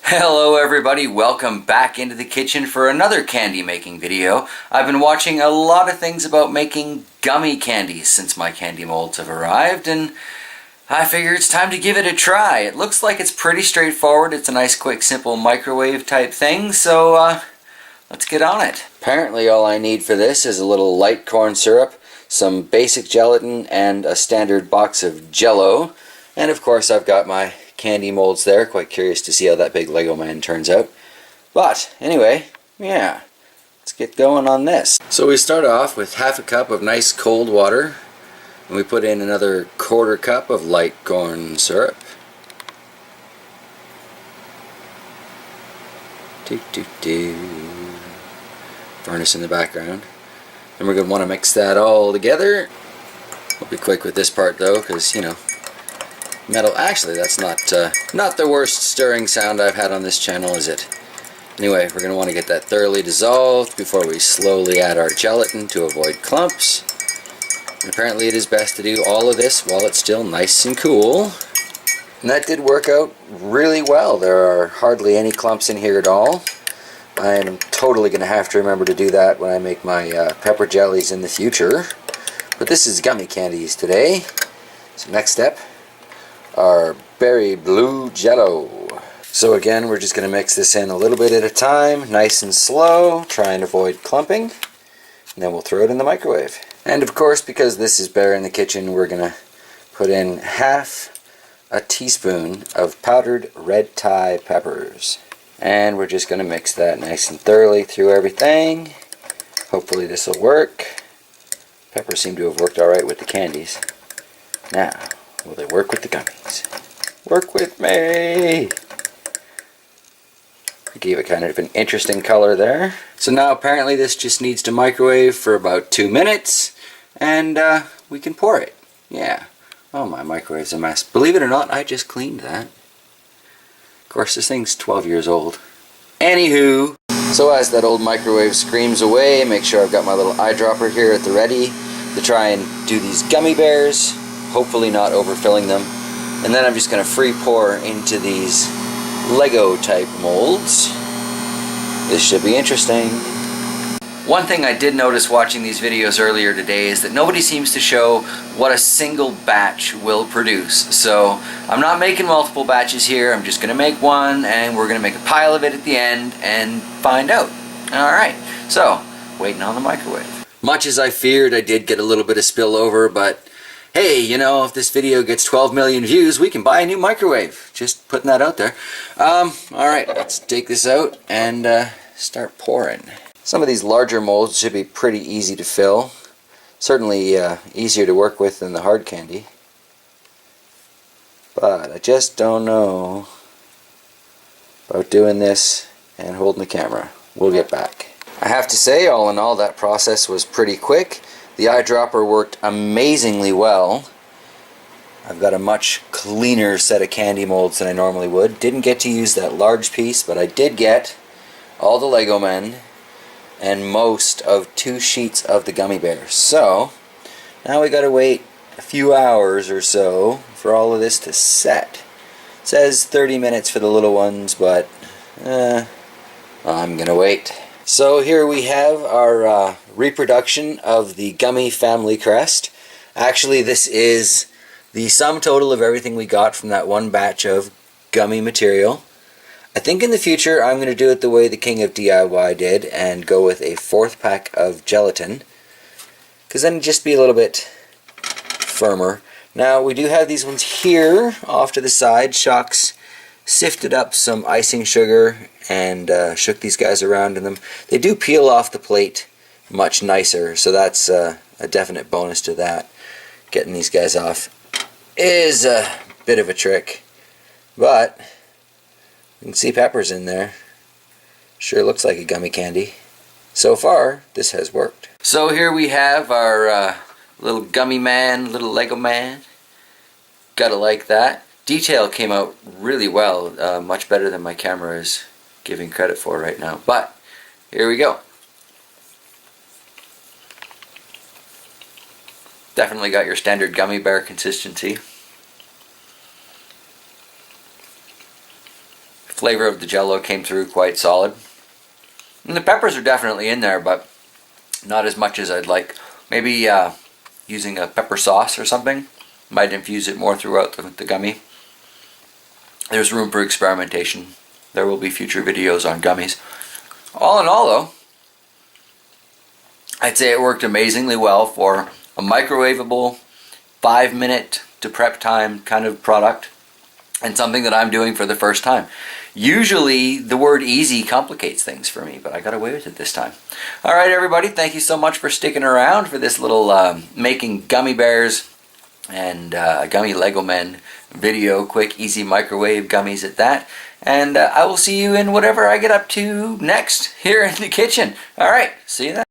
Hello everybody, welcome back into the kitchen for another candy making video. I've been watching a lot of things about making gummy candies since my candy molds have arrived, and I figure it's time to give it a try. It looks like it's pretty straightforward. It's a nice, quick, simple microwave type thing, so let's get on it. Apparently all I need for this is a little light corn syrup, some basic gelatin, and a standard box of Jell-O. And of course I've got my candy molds there. Quite curious to see how that big Lego man turns out. But anyway, yeah, let's get going on this. So we start off with half a cup of nice cold water, and we put in another quarter cup of light corn syrup. Furnace in the background. And we're going to want to mix that all together. We'll be quick with this part though, because, you know, metal. Actually, that's not the worst stirring sound I've had on this channel, is it? Anyway, we're going to want to get that thoroughly dissolved before we slowly add our gelatin to avoid clumps. And apparently it is best to do all of this while it's still nice and cool. And that did work out really well. There are hardly any clumps in here at all. I'm totally going to have to remember to do that when I make my pepper jellies in the future. But this is gummy candies today. So next step, our berry blue Jell-O. So again, we're just going to mix this in a little bit at a time, nice and slow, try and avoid clumping, and then we'll throw it in the microwave. And of course, because this is Bear in the Kitchen, we're going to put in half a teaspoon of powdered red Thai peppers. And we're just going to mix that nice and thoroughly through everything. Hopefully this will work. Peppers seem to have worked alright with the candies. Now, will they work with the gummies? Work with me! I gave it kind of an interesting color there. So now apparently this just needs to microwave for about 2 minutes, and we can pour it. Yeah. Oh, my microwave's a mess. Believe it or not, I just cleaned that. Of course, this thing's 12 years old. Anywho, so as that old microwave screams away, make sure I've got my little eyedropper here at the ready to try and do these gummy bears. Hopefully not overfilling them. And then I'm just going to free pour into these Lego type molds. This should be interesting. One thing I did notice watching these videos earlier today is that nobody seems to show what a single batch will produce. So I'm not making multiple batches here. I'm just going to make one, and we're going to make a pile of it at the end and find out. Alright, so waiting on the microwave. Much as I feared, I did get a little bit of spillover, but hey, you know, if this video gets 12 million views, we can buy a new microwave. Just putting that out there. Alright, let's take this out and start pouring. Some of these larger molds should be pretty easy to fill. Certainly easier to work with than the hard candy. But I just don't know about doing this and holding the camera. We'll get back. I have to say, all in all, that process was pretty quick. The eyedropper worked amazingly well. I've got a much cleaner set of candy molds than I normally would. Didn't get to use that large piece, but I did get all the Lego men and most of 2 sheets of the gummy bears. So now we gotta wait a few hours or so for all of this to set. It says 30 minutes for the little ones, but I'm gonna wait. So here we have our reproduction of the gummy family crest. Actually, this is the sum total of everything we got from that one batch of gummy material. I think in the future I'm going to do it the way the King of DIY did and go with a 4th pack of gelatin, because then it'd just be a little bit firmer. Now we do have these ones here off to the side. Shock's sifted up some icing sugar and shook these guys around in them. They do peel off the plate much nicer, so that's a definite bonus to that. Getting these guys off is a bit of a trick, but you can see peppers in there. Sure looks like a gummy candy. So far, this has worked. So here we have our little gummy man, little Lego man. Gotta like that. Detail came out really well, much better than my camera is giving credit for right now. But here we go. Definitely got your standard gummy bear consistency. flavor of the Jell-O came through quite solid. And the peppers are definitely in there, but not as much as I'd like. Maybe using a pepper sauce or something might infuse it more throughout the gummy. There's room for experimentation. There will be future videos on gummies. All in all though, I'd say it worked amazingly well for a microwavable 5-minute to prep time kind of product, and something that I'm doing for the first time. Usually the word easy complicates things for me, but I got away with it this time. Alright everybody, thank you so much for sticking around for this little making gummy bears and gummy Lego Men video. Quick, easy microwave gummies at that. And I will see you in whatever I get up to next here in the kitchen. Alright, see you then.